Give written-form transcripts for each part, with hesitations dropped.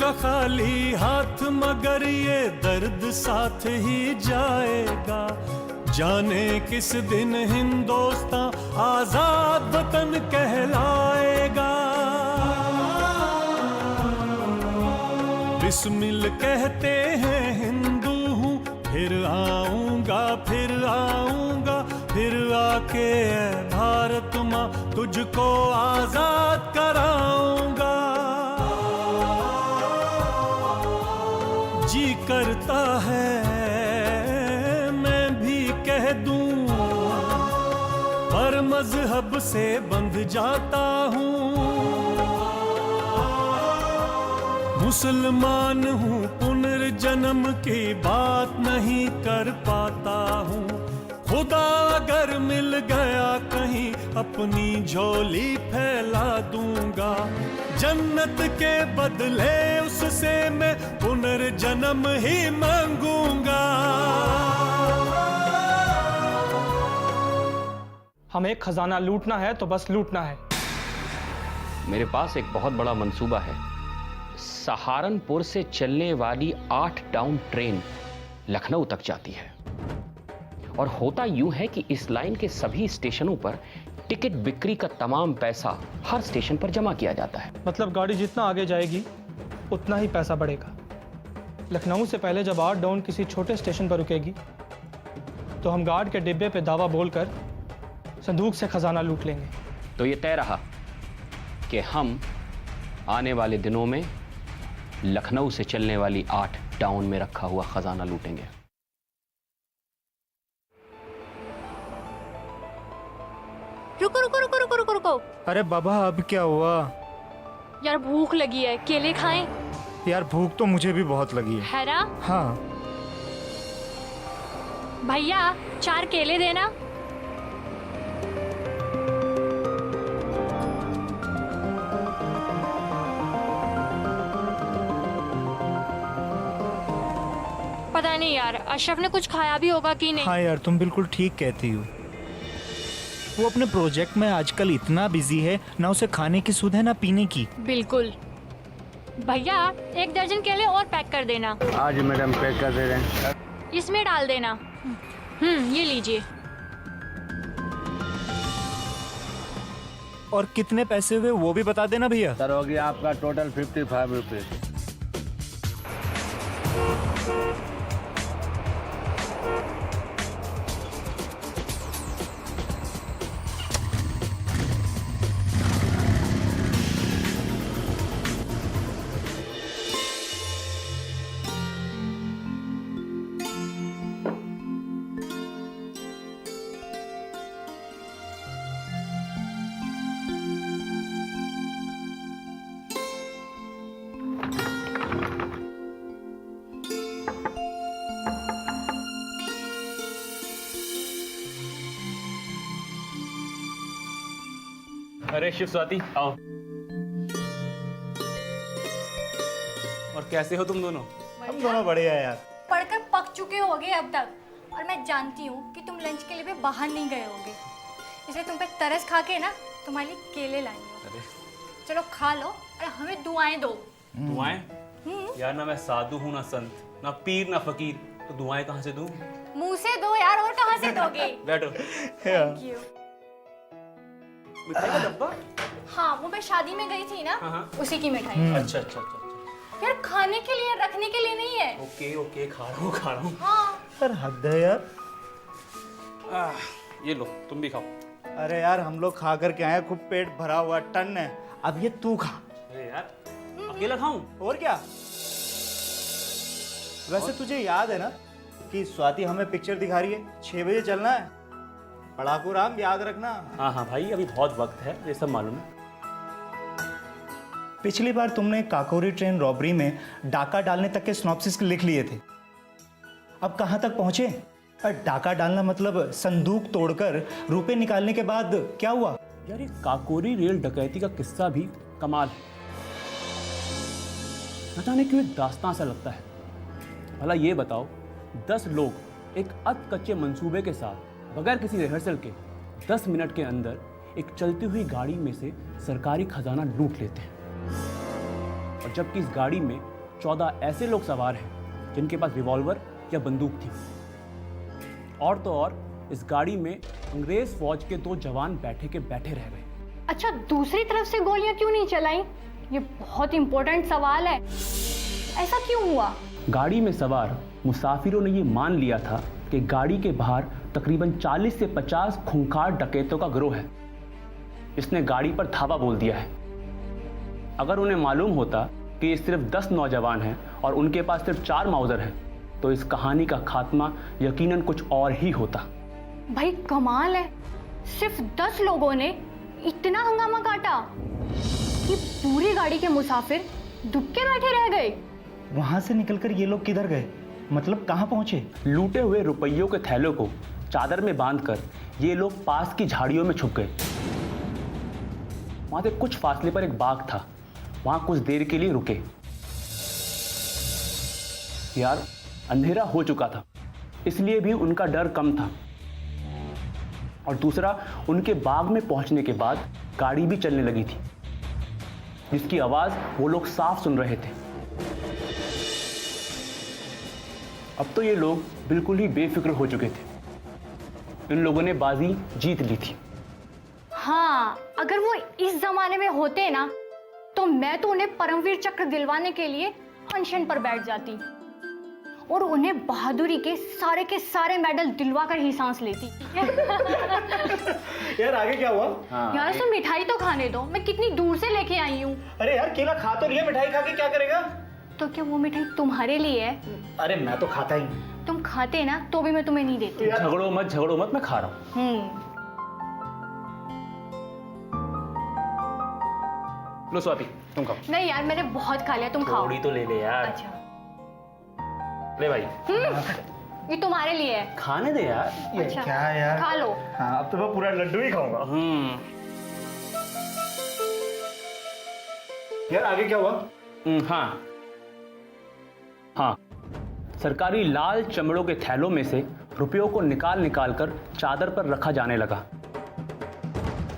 का खाली हाथ मगर ये दर्द साथ ही जाएगा। जाने किस दिन हिंदुस्तां आजाद वतन कहलाएगा। बिस्मिल कहते हैं हिंदू हूँ, फिर आऊंगा फिर आके भारत माँ तुझको आजाद कराऊंगा। जी करता है मैं भी कह दूं, पर मजहब से बंध जाता हूँ। मुसलमान हूँ, पुनर्जन्म की बात नहीं कर पाता हूँ। खुदा अगर मिल गया कहीं अपनी झोली फैला दूंगा। जन्नत के बदले उससे मैं पुनर्जन्म ही मांगूंगा। हमें खजाना लूटना है तो बस लूटना है। मेरे पास एक बहुत बड़ा मंसूबा है। सहारनपुर से चलने वाली 8 डाउन ट्रेन लखनऊ तक जाती है और होता यूं है कि इस लाइन के सभी स्टेशनों पर टिकट बिक्री का तमाम पैसा हर स्टेशन पर जमा किया जाता है। मतलब गाड़ी जितना आगे जाएगी उतना ही पैसा बढ़ेगा। लखनऊ से पहले जब 8 डाउन किसी छोटे स्टेशन पर रुकेगी तो हम गार्ड के डिब्बे पे दावा बोलकर संदूक से खजाना लूट लेंगे। तो ये तय रहा कि हम आने वाले दिनों में लखनऊ से चलने वाली 8 डाउन में रखा हुआ खजाना लूटेंगे। रुको रुको रुको रुको रुको रुको। अरे बाबा अब क्या हुआ? यार भूख लगी है, केले खाएं? यार भूख तो मुझे भी बहुत लगी है ना? हाँ भैया 4 केले देना। पता नहीं यार अशरफ ने कुछ खाया भी होगा कि नहीं। हाँ यार तुम बिल्कुल ठीक कहती हो। वो अपने प्रोजेक्ट में आजकल इतना बिजी है, ना उसे खाने की सुध है ना पीने की। बिल्कुल। भैया 1 दर्जन केले और पैक कर देना। आज मैडम पैक कर दे रहे हैं। इसमें डाल देना। ये लीजिए। और कितने पैसे हुए वो भी बता देना भैया। सर हो गया आपका टोटल 55 रुपये। अरे शिव स्वाति आओ। और कैसे हो तुम दोनों? हम दोनों बढ़िया यार। पढ़कर पक चुके होगे अब तक, और मैं जानती हूँ कि तुम लंच के लिए भी बाहर नहीं गए होगे, इसलिए तुम पे तरस खा के ना तुम्हारे लिए केले लाई हूँ। चलो खा लो और हमें दुआएं दो। दुआएं? यार ना मैं साधु हूँ, ना संत, ना पीर, ना फकीर, तो दुआएं कहाँ से दूँ? मुंह से दो यार, और कहाँ से दोगे? बैठो। Thank you. मिठाई का डब्बा? हाँ वो मैं शादी में गई थी ना, हाँ। उसी की मिठाई। अच्छा अच्छा अच्छा। यार खाने के लिए, रखने के लिए नहीं है। ओके ओके, खा रहा हूँ। हाँ यार हद है यार। ये लो तुम भी खाओ। अरे यार हम लोग खा कर के आए, खूब पेट भरा हुआ टन है। अब ये तू खा। अरे यार अकेला खाऊं? और क्या। वैसे तुझे याद है ना कि स्वाति हमें पिक्चर दिखा रही है, 6 बजे चलना है। पढ़ाकू राम याद रखना। हाँ हाँ भाई, अभी बहुत वक्त है, ये सब मालूम है। पिछली बार तुमने काकोरी ट्रेन रॉबरी में डाका डालने तक के सिनॉप्सिस लिख लिए थे, अब कहाँ तक पहुंचे? डाका डालना मतलब संदूक तोड़कर रुपए निकालने के बाद क्या हुआ? यार ये काकोरी रेल डकैती का किस्सा भी कमाल है। न जाने क्यों एक दास्तां सा लगता है। भला ये बताओ, 10 लोग एक अध कच्चे मंसूबे के साथ बगैर किसी रिहर्सल के 10 मिनट के अंदर एक चलती हुई गाड़ी में से सरकारी खजाना लूट लेते हैं, और जबकि इस गाड़ी में 14 ऐसे लोग सवार हैं जिनके पास रिवॉल्वर या बंदूक थी। और तो और इस गाड़ी में अंग्रेज फौज के 2 जवान बैठे के बैठे रह गए। अच्छा, दूसरी तरफ से गोलियां क्यों नहीं चलाई? ये बहुत इंपॉर्टेंट सवाल है। ऐसा क्यों हुआ? गाड़ी में सवार मुसाफिरों ने ये मान लिया था कि गाड़ी के बाहर तकरीबन 40 से 50 खूंखार डकैतों का गिरोह है। इसने गाड़ी पर धावा बोल दिया है। अगर उन्हें मालूम होता कि ये सिर्फ 10 नौजवान हैं और उनके पास सिर्फ 4 माउजर हैं, तो इस कहानी का खात्मा यकीनन कुछ और ही होता। भाई कमाल है, सिर्फ 10 लोगों ने इतना हंगामा काटा कि पूरी गाड़ी के मुसाफिर दुबके बैठे रह गए। वहां से निकलकर ये लोग किधर गए? मतलब कहाँ पहुंचे? लूटे हुए रुपयों के थैलों को चादर में बांधकर ये लोग पास की झाड़ियों में छुप गए। वहां से कुछ फासले पर एक बाग था, वहां कुछ देर के लिए रुके। यार, अंधेरा हो चुका था, इसलिए भी उनका डर कम था। और दूसरा, उनके बाग में पहुंचने के बाद गाड़ी भी चलने लगी थी, जिसकी आवाज वो लोग साफ सुन रहे थे। अब तो ये लोग बिल्कुल ही बेफिक्र हो चुके थे। इन लोगों ने बाजी जीत ली थी। हाँ, अगर वो इस जमाने में होते ना, तो मैं तो उन्हें परमवीर चक्र दिलवाने के लिए अनशन पर बैठ जाती और उन्हें बहादुरी के सारे मेडल दिलवा कर ही सांस लेती। यार आगे क्या हुआ? यार सुन, मिठाई तो खाने दो, मैं कितनी दूर से लेके आई हूँ। अरे यार, केला खा तो रही है, मिठाई खा के क्या करेगा? तो क्या वो मिठाई तुम्हारे लिए है? अरे मैं तो खाता ही नहीं। तुम खाते ना तो भी मैं तुम्हें नहीं देती। झगड़ो मत, मैं खा रहा हूँ। लो स्वाति, तुम खाओ। नहीं यार, मैंने बहुत खा लिया, तुम खाओ। थोड़ी तो ले ले यार। अच्छा, ले भाई, ये तुम्हारे लिए है। खाने दे यार। ये अच्छा, क्या है यार? खा लो। हाँ, अब तो मैं पूरा लड्डू ही खाऊंगा। यार आगे क्या हुआ? हाँ, सरकारी लाल चमड़ों के थैलों में से रुपयों को निकाल कर चादर पर रखा जाने लगा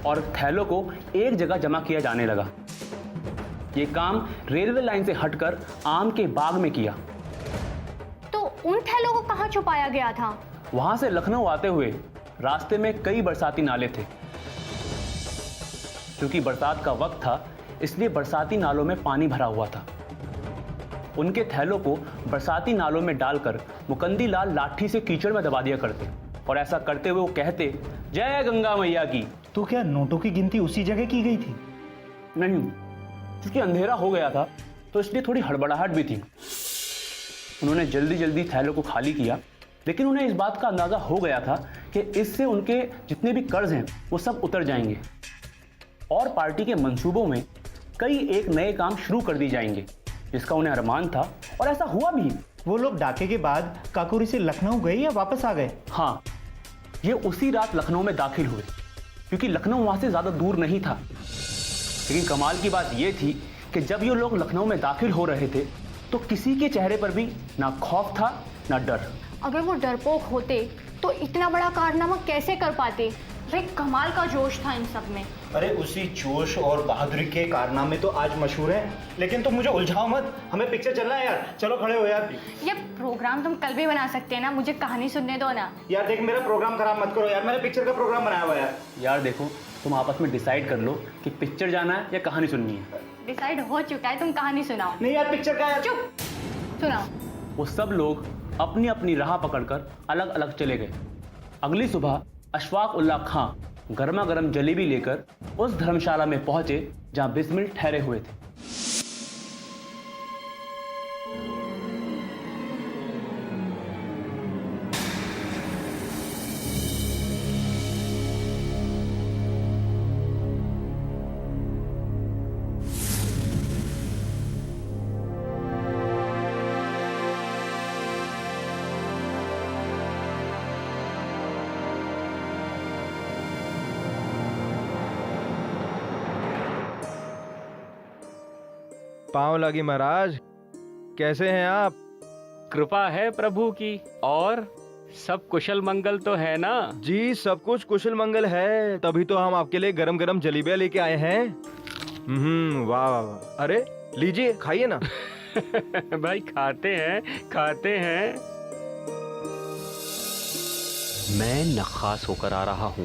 और थैलों को एक जगह जमा किया जाने लगा। ये काम रेलवे लाइन से हटकर आम के बाग में किया। तो उन थैलों को कहाँ छुपाया गया था? वहां से लखनऊ आते हुए रास्ते में कई बरसाती नाले थे। क्योंकि बरसात का वक्त था, इसलिए बरसाती नालों में पानी भरा हुआ था। उनके थैलों को बरसाती नालों में डालकर मुकंदी लाल लाठी से कीचड़ में दबा दिया करते और ऐसा करते हुए वो कहते, जय गंगा मैया की। तो क्या नोटों की गिनती उसी जगह की गई थी? नहीं, क्योंकि अंधेरा हो गया था तो इसलिए थोड़ी हड़बड़ाहट भी थी। उन्होंने जल्दी जल्दी थैलों को खाली किया, लेकिन उन्हें इस बात का अंदाजा हो गया था कि इससे उनके जितने भी कर्ज हैं वो सब उतर जाएंगे और पार्टी के मंसूबों में कई एक नए काम शुरू कर दिए जाएंगे, जिसका उन्हें अरमान था और ऐसा हुआ भी। वो लोग डाके के बाद काकोरी से लखनऊ गए या वापस आ गए? हाँ, ये उसी रात लखनऊ में दाखिल हुए, क्योंकि लखनऊ वहां से ज्यादा दूर नहीं था। लेकिन कमाल की बात यह थी कि जब ये लोग लखनऊ में दाखिल हो रहे थे तो किसी के चेहरे पर भी ना खौफ था ना डर। अगर वो डरपोक होते तो इतना बड़ा कारनामा कैसे कर पाते? भाई कमाल का जोश था इन सब में। अरे उसी जोश और बहादुरी के कारनामे तो आज मशहूर हैं। लेकिन तुम मुझे उलझाओ मत, हमें पिक्चर चलना है यार। चलो खड़े हो यार। ये प्रोग्राम तुम कल भी बना सकते हैं ना, मुझे कहानी सुनने दो ना। यार देख, मेरा प्रोग्राम खराब मत करो यार, मैंने पिक्चर का प्रोग्राम बनाया हुआ है यार देखो, तुम आपस में डिसाइड कर लो कि पिक्चर जाना है या कहानी सुननी है। डिसाइड हो चुका है, तुम कहानी सुनाओ। नहीं यार, पिक्चर का यार। चुप, सुनाओ। वो सब लोग अपनी अपनी राह पकड़कर अलग अलग चले गए। अगली सुबह अशफाक उल्लाह खां गर्मा गर्म जलेबी लेकर उस धर्मशाला में पहुंचे जहां बिस्मिल ठहरे हुए थे। पाँव लगी महाराज, कैसे हैं आप? कृपा है प्रभु की। और सब कुशल मंगल तो है ना? जी सब कुछ कुशल मंगल है, तभी तो हम आपके लिए गरम गरम जलेबियां लेके आए हैं। वाह वाह वाह। अरे लीजिए खाइए ना। भाई खाते हैं। मैं नखास होकर आ रहा हूं,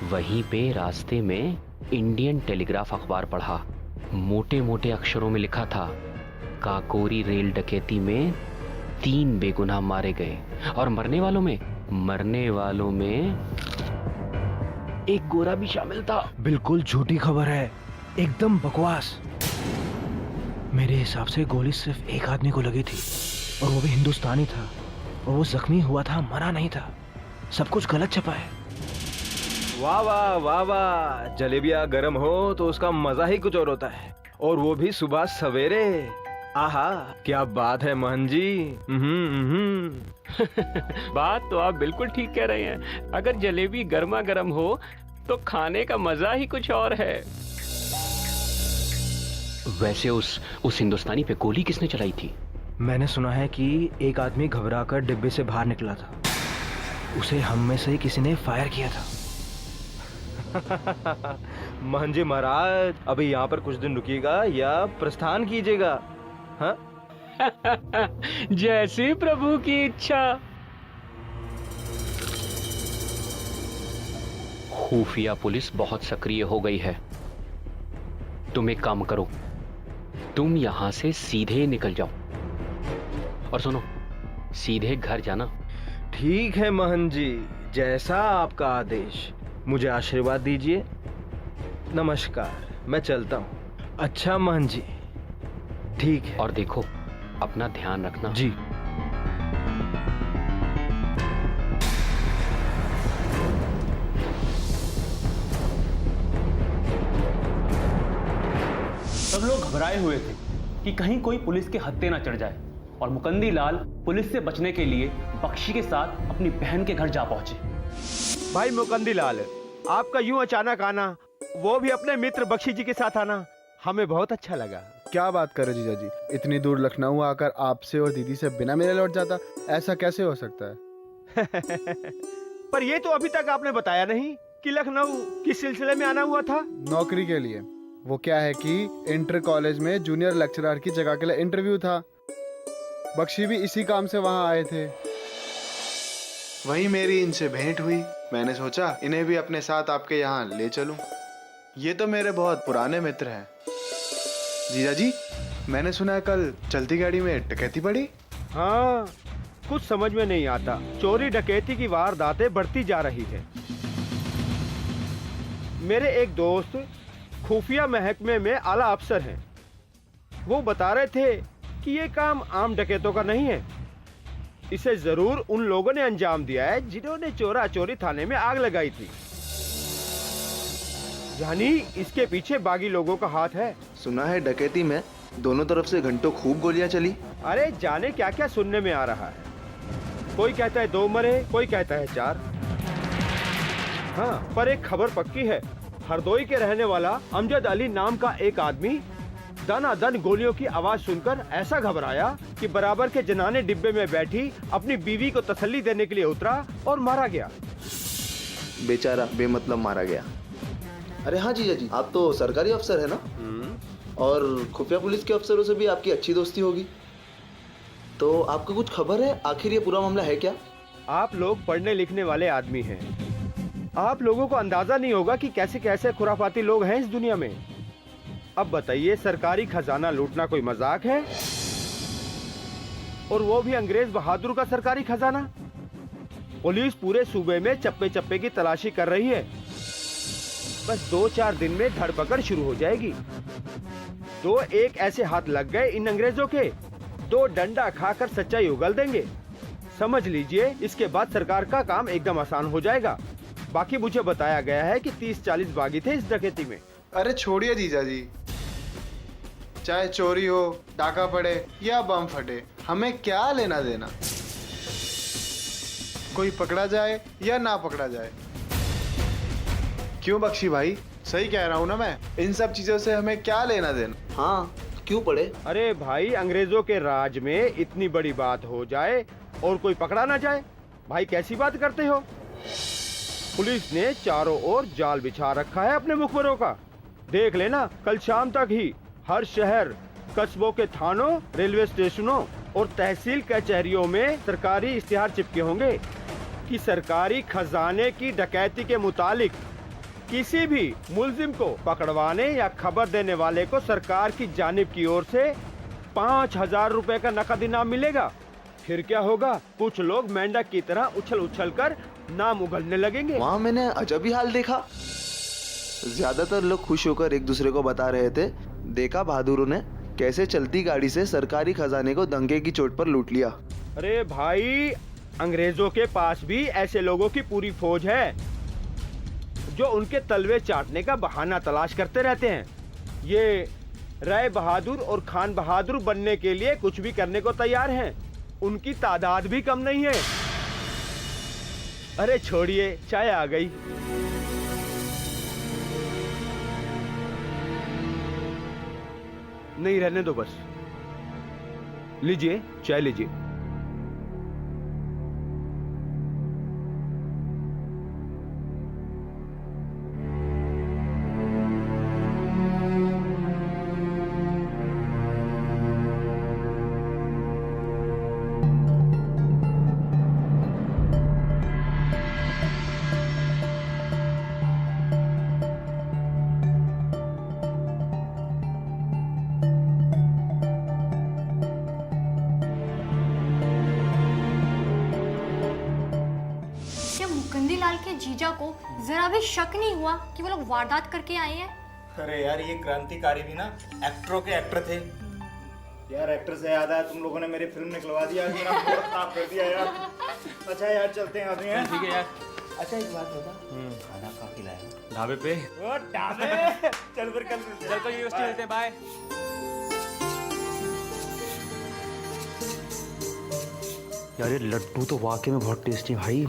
वहीं पे रास्ते में इंडियन टेलीग्राफ अखबार पढ़ा। मोटे मोटे अक्षरों में लिखा था, काकोरी रेल डकैती में 3 बेगुनाह मारे गए और मरने वालों में एक गोरा भी शामिल था। बिल्कुल झूठी खबर है, एकदम बकवास। मेरे हिसाब से गोली सिर्फ एक आदमी को लगी थी और वो भी हिंदुस्तानी था, और वो जख्मी हुआ था, मरा नहीं था। सब कुछ गलत छपा है। वाह वाह वाह वाह, जलेबिया गरम हो तो उसका मजा ही कुछ और होता है, और वो भी सुबह सवेरे। आहा, क्या बात है मोहन जी। बात तो आप बिल्कुल ठीक कह रहे हैं। अगर जलेबी गर्मा गर्म हो तो खाने का मजा ही कुछ और है। वैसे उस हिंदुस्तानी पे गोली किसने चलाई थी? मैंने सुना है कि एक आदमी घबराकर डिब्बे से बाहर निकला था, उसे हम में से किसी ने फायर किया था। मोहन जी महाराज, अभी यहाँ पर कुछ दिन रुकिएगा या प्रस्थान कीजिएगा? हाँ? जैसी प्रभु की इच्छा। खुफिया पुलिस बहुत सक्रिय हो गई है। तुम एक काम करो, तुम यहां से सीधे निकल जाओ, और सुनो, सीधे घर जाना। ठीक है मोहन जी, जैसा आपका आदेश। मुझे आशीर्वाद दीजिए। नमस्कार, मैं चलता हूँ। अच्छा मोहन जी, ठीक है। और देखो, अपना ध्यान रखना। जी। सब लोग घबराए हुए थे कि कहीं कोई पुलिस के हत्थे ना चढ़ जाए, और मुकंदी लाल पुलिस से बचने के लिए बख्शी के साथ अपनी बहन के घर जा पहुंचे। भाई मुकंदी लाल, आपका यूं अचानक आना, वो भी अपने मित्र बख्शी जी के साथ आना, हमें बहुत अच्छा लगा। क्या बात कर रहे जीजा जी, इतनी दूर लखनऊ आकर आपसे और दीदी से बिना मिले लौट जाता, ऐसा कैसे हो सकता है? पर ये तो अभी तक आपने बताया नहीं कि लखनऊ किस सिलसिले में आना हुआ था। नौकरी के लिए। वो क्या है कि इंटर कॉलेज में जूनियर लेक्चरर की जगह के लिए इंटरव्यू था। बख्शी भी इसी काम से वहाँ आए थे। वहीं मेरी इनसे भेंट हुई। मैंने सोचा इन्हें भी अपने साथ आपके यहाँ ले चलूं। ये तो मेरे बहुत पुराने मित्र हैं। जीजा जी, मैंने सुना है कल चलती गाड़ी में डकैती पड़ी। हाँ, कुछ समझ में नहीं आता। चोरी डकैती की वारदातें बढ़ती जा रही है। मेरे एक दोस्त खुफिया महकमे में आला अफसर हैं। वो बता रहे थे कि ये काम आम डकैतों का नहीं है। इसे जरूर उन लोगों ने अंजाम दिया है जिन्होंने चोरा चोरी थाने में आग लगाई थी। यानी इसके पीछे बागी लोगों का हाथ है। सुना है डकैती में दोनों तरफ से घंटों खूब गोलियां चली। अरे जाने क्या क्या सुनने में आ रहा है। कोई कहता है 2 मरे, कोई कहता है 4। हाँ, पर एक खबर पक्की है। हरदोई के रहने वाला अमजद अली नाम का एक आदमी दनादन गोलियों की आवाज सुनकर ऐसा घबराया कि बराबर के जनाने डिब्बे में बैठी अपनी बीवी को तसल्ली देने के लिए उतरा और मारा गया। बेचारा बेमतलब मारा गया। अरे हाँ जीजा जी, आप तो सरकारी अफसर है ना, और खुफिया पुलिस के अफसरों से भी आपकी अच्छी दोस्ती होगी, तो आपको कुछ खबर है आखिर ये पूरा मामला है क्या? आप लोग पढ़ने लिखने वाले आदमी हैं। आप लोगों को अंदाजा नहीं होगा कि कैसे कैसे खुराफाती लोग हैं इस दुनिया में। अब बताइए, सरकारी खजाना लूटना कोई मजाक है? और वो भी अंग्रेज बहादुर का सरकारी खजाना। पुलिस पूरे सूबे में चप्पे चप्पे की तलाशी कर रही है। बस 2-4 दिन में धरपकड़ शुरू हो जाएगी। 2-1 ऐसे हाथ लग गए इन अंग्रेजों के, 2 डंडा खाकर सच्चाई उगल देंगे। समझ लीजिए, इसके बाद सरकार का काम एकदम आसान हो जाएगा। बाकी मुझे बताया गया है कि 30-40 बागी थे इस डकैती में। अरे छोड़िए जीजा जी, चाहे चोरी हो, डाका पड़े या बम फटे, हमें क्या लेना देना। कोई पकड़ा जाए या ना पकड़ा जाए। क्यों बख्शी भाई, सही कह रहा हूँ ना मैं? इन सब चीजों से हमें क्या लेना देना। हाँ, क्यों पड़े? अरे भाई, अंग्रेजों के राज में इतनी बड़ी बात हो जाए और कोई पकड़ा ना जाए, भाई कैसी बात करते हो? पुलिस ने चारों ओर जाल बिछा रखा है अपने मुखबरों का। देख लेना, कल शाम तक ही हर शहर, कस्बों के थानों, रेलवे स्टेशनों और तहसील कचहरियों में सरकारी इश्तिहार चिपके होंगे कि सरकारी खजाने की डकैती के मुतालिक किसी भी मुलजिम को पकड़वाने या खबर देने वाले को सरकार की जानिब की ओर से 5,000 रुपए का नकद इनाम मिलेगा। फिर क्या होगा, कुछ लोग मेंढक की तरह उछल उछल कर नाम उगलने लगेंगे। वहाँ मैंने अजब ही हाल देखा। ज्यादातर लोग खुश होकर एक दूसरे को बता रहे थे, देखा बहादुरों ने कैसे चलती गाड़ी से सरकारी खजाने को दंगे की चोट पर लूट लिया। अरे भाई, अंग्रेजों के पास भी ऐसे लोगों की पूरी फौज है जो उनके तलवे चाटने का बहाना तलाश करते रहते हैं। ये राय बहादुर और खान बहादुर बनने के लिए कुछ भी करने को तैयार हैं। उनकी तादाद भी कम नहीं है। अरे छोड़िए, चाय आ गई। नहीं, रहने दो बस। लीजिए, चाय लीजिए। मुकंदीलाल के जीजा को जरा भी शक नहीं हुआ कि वो लोग वारदात करके आए हैं? अरे यार, ये क्रांतिकारी भी ना एक्टरों के एक्टर थे यार। एक्टर से याद आया, तुम लोगों ने मेरी फिल्म निकलवा दिया, मेरा मूड खराब कर दिया यार। अच्छा यार, चलते हैं अभी। ठीक है यार। अच्छा, एक बात बता, खाना खा के लाया ढाबे पे। वो ढाबे चल फिर, कल तो यूनिवर्सिटी मिलते हैं, बाय। यार ये लड्डू तो वाकई में बहुत टेस्टी भाई।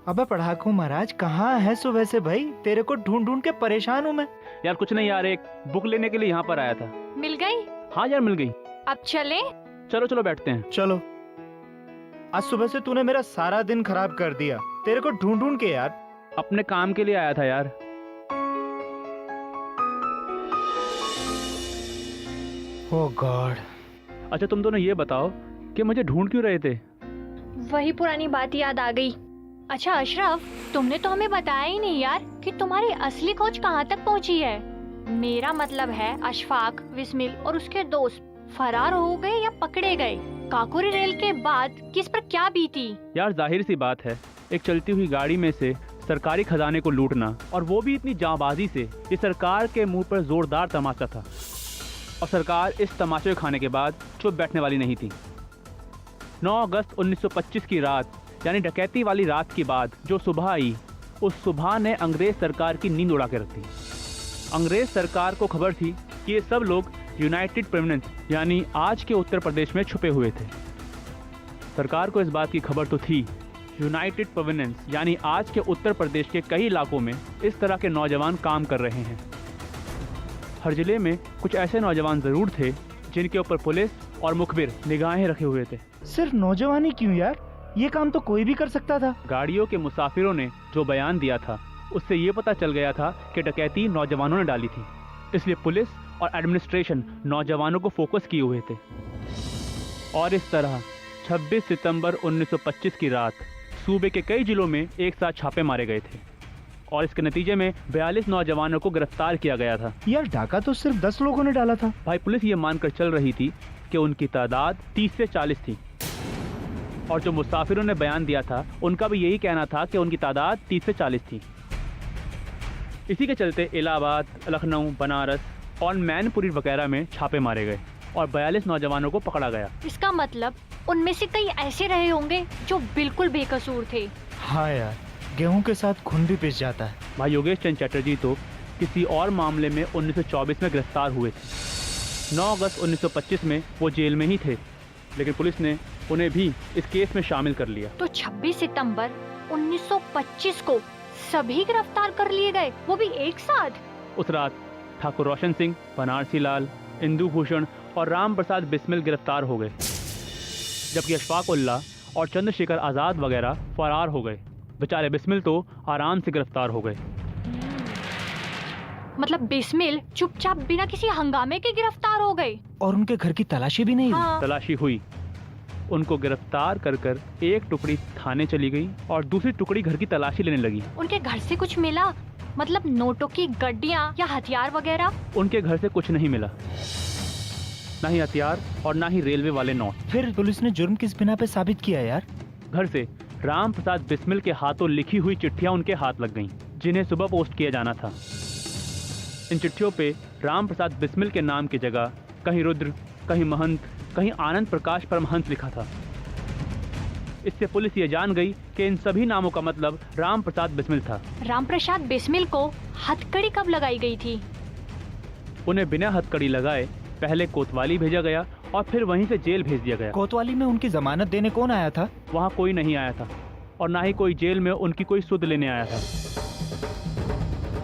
अबे पढ़ाकू महाराज, कहाँ है सुबह से भाई? तेरे को ढूंढ ढूंढ के परेशान हूँ मैं। यार कुछ नहीं यार, एक बुक लेने के लिए यहाँ पर आया था। मिल गई? हाँ यार, मिल गई। अब चले? चलो चलो बैठते हैं। चलो। आज सुबह से तूने मेरा सारा दिन खराब कर दिया, तेरे को ढूंढ ढूंढ के यार। अपने काम के लिए आया था यार। ओह गॉड। अच्छा तुम दोनों ये बताओ कि मुझे ढूंढ क्यों रहे थे? वही पुरानी बात याद आ गई। अच्छा अशरफ, तुमने तो हमें बताया ही नहीं यार कि तुम्हारी असली खोज कहाँ तक पहुँची है। मेरा मतलब है अशफाक, विस्मिल और उसके दोस्त फरार हो गए या पकड़े गए? काकोरी रेल के बाद किस पर क्या बीती? यार जाहिर सी बात है, एक चलती हुई गाड़ी में से सरकारी खजाने को लूटना, और वो भी इतनी जांबाजी से, ये सरकार के मुंह पर जोरदार तमाचा था। और सरकार इस तमाचे को खाने के बाद चुप बैठने वाली नहीं थी। 9 अगस्त 1925 की रात, यानी डकैती वाली रात के बाद जो सुबह आई, उस सुबह ने अंग्रेज सरकार की नींद उड़ा के रख दी। अंग्रेज सरकार को खबर थी कि ये सब लोग यूनाइटेड प्रोविंस यानी आज के उत्तर प्रदेश में छुपे हुए थे। सरकार को इस बात की खबर तो थी, यूनाइटेड प्रोविंस यानी आज के उत्तर प्रदेश के कई इलाकों में इस तरह के नौजवान काम कर रहे हैं। हर जिले में कुछ ऐसे नौजवान जरूर थे जिनके ऊपर पुलिस और मुखबिर निगाहें रखे हुए थे। सिर्फ नौजवान ही क्यों यार, ये काम तो कोई भी कर सकता था। गाड़ियों के मुसाफिरों ने जो बयान दिया था, उससे ये पता चल गया था कि डकैती नौजवानों ने डाली थी। इसलिए पुलिस और एडमिनिस्ट्रेशन नौजवानों को फोकस किए हुए थे। और इस तरह 26 सितंबर 1925 की रात सूबे के कई जिलों में एक साथ छापे मारे गए थे, और इसके नतीजे में 42 नौजवानों को गिरफ्तार किया गया था। यार डाका तो सिर्फ 10 लोगों ने डाला था। भाई पुलिस ये मानकर चल रही थी कि उनकी तादाद 30 से 40 थी, और जो मुसाफिरों ने बयान दिया था उनका भी यही कहना था कि उनकी तादाद 30 से 40 थी। इसी के चलते इलाहाबाद, लखनऊ, बनारस और मैनपुरी वगैरह में छापे मारे गए और 42 नौजवानों को पकड़ा गया। इसका मतलब उनमें से कई ऐसे रहे होंगे जो बिल्कुल बेकसूर थे। हाँ यार, गेहूं के साथ खून भी पिस जाता है। भाई योगेश चंद चटर्जी तो किसी और मामले में 1924 में गिरफ्तार हुए थे। 9 अगस्त 1925 में वो जेल में ही थे, लेकिन पुलिस ने उन्हें भी इस केस में शामिल कर लिया। तो 26 सितंबर 1925 को सभी गिरफ्तार कर लिए गए, वो भी एक साथ। उस रात ठाकुर रोशन सिंह, बनारसी लाल, इंदु भूषण और राम प्रसाद बिस्मिल गिरफ्तार हो गए, जबकि अशफाक उल्लाह और चंद्रशेखर आज़ाद वगैरह फरार हो गए। बेचारे बिस्मिल तो आराम से गिरफ्तार हो गए। मतलब बिस्मिल चुपचाप बिना किसी हंगामे के गिरफ्तार हो गए और उनके घर की तलाशी भी नहीं हुई। हाँ। तलाशी हुई, उनको गिरफ्तार कर एक टुकड़ी थाने चली गई और दूसरी टुकड़ी घर की तलाशी लेने लगी। उनके घर से कुछ मिला? मतलब नोटों की गड्डियाँ या हथियार वगैरह? उनके घर से कुछ नहीं मिला, ना ही हथियार और ना ही रेलवे वाले नोट। फिर पुलिस ने जुर्म किस बिना पे साबित किया यार? घर से राम प्रसाद बिस्मिल के हाथों लिखी हुई चिट्ठियां उनके हाथ लग गईं, जिन्हें सुबह पोस्ट किया जाना था। इन चिट्ठियों पे राम प्रसाद बिस्मिल के नाम की जगह कहीं रुद्र, कहीं महंत, कहीं आनंद प्रकाश परमहंस लिखा था। इससे पुलिस ये जान गई कि इन सभी नामों का मतलब राम प्रसाद बिस्मिल था। राम प्रसाद बिस्मिल को हथकड़ी कब लगाई गई थी? उन्हें बिना हथकड़ी लगाए पहले कोतवाली भेजा गया और फिर वहीं से जेल भेज दिया गया। कोतवाली में उनकी जमानत देने कौन आया था? वहाँ कोई नहीं आया था और ना ही कोई जेल में उनकी कोई सुध लेने आया था।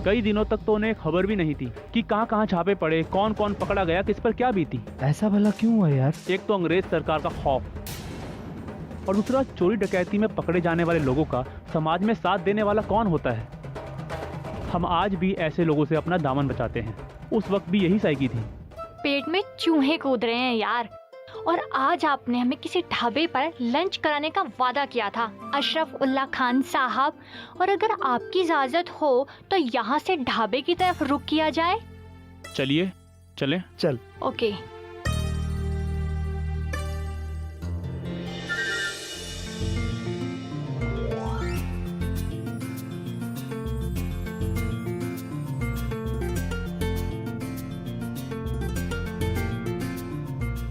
कई दिनों तक तो उन्हें खबर भी नहीं थी कि कहाँ कहाँ छापे पड़े, कौन कौन पकड़ा गया, किस पर क्या बीती। ऐसा भला क्यों हुआ यार? एक तो अंग्रेज सरकार का खौफ और दूसरा चोरी डकैती में पकड़े जाने वाले लोगों का समाज में साथ देने वाला कौन होता है। हम आज भी ऐसे लोगों से अपना दामन बचाते हैं। उस वक्त भी यही साइकी थी। पेट में चूहे कूद रहे हैं यार। और आज आपने हमें किसी ढाबे पर लंच कराने का वादा किया था, अशरफ उल्लाह खान साहब, और अगर आपकी इजाजत हो तो यहाँ से ढाबे की तरफ रुख किया जाए। चलिए चलें। चल। ओके।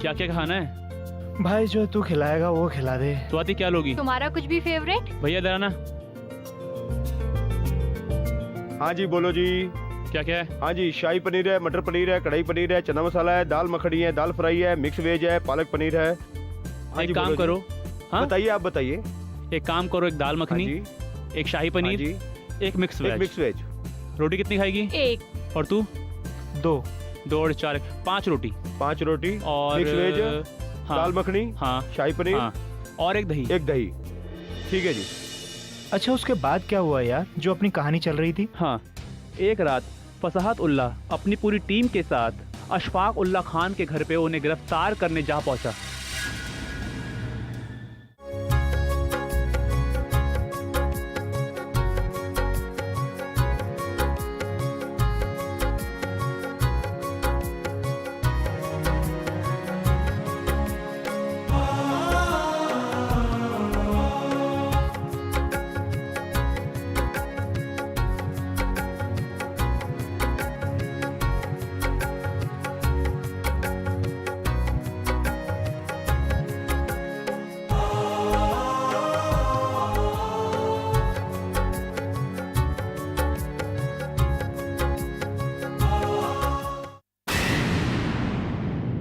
क्या क्या खाना है? भाई जो तू खिलाएगा वो खिला दे। स्वाति क्या लोगी? तुम्हारा कुछ भी फेवरेट? भैया दराना। हाँ जी बोलो जी। क्या क्या है? हाँ जी, शाही पनीर है, मटर पनीर है, कढ़ाई पनीर है, चना मसाला है, दाल मखनी है, दाल फ्राई है, मिक्स वेज है, पालक पनीर है। हाँ एक जी, काम बोलो करो। जी। हाँ? बताइए, आप बताइए। एक काम करो, एक दाल हाँ मखनी, जी, एक शाही हाँ पनीर, जी, एक मिक्स एक वेज। Mix veg. रोटी कितनी खाएगी? एक। और तू? 2 2 और 4 5 रोटी 5 रोटी और मिक्स वेज, हाँ, दाल मखनी, हाँ, शाही पनीर, हाँ, और एक दही। एक दही। ठीक है जी। अच्छा, उसके बाद क्या हुआ यार, जो अपनी कहानी चल रही थी? हाँ, एक रात फसाहत उल्लाह अपनी पूरी टीम के साथ अशफाक उल्लाह खान के घर पे उन्हें गिरफ्तार करने जा पहुंचा।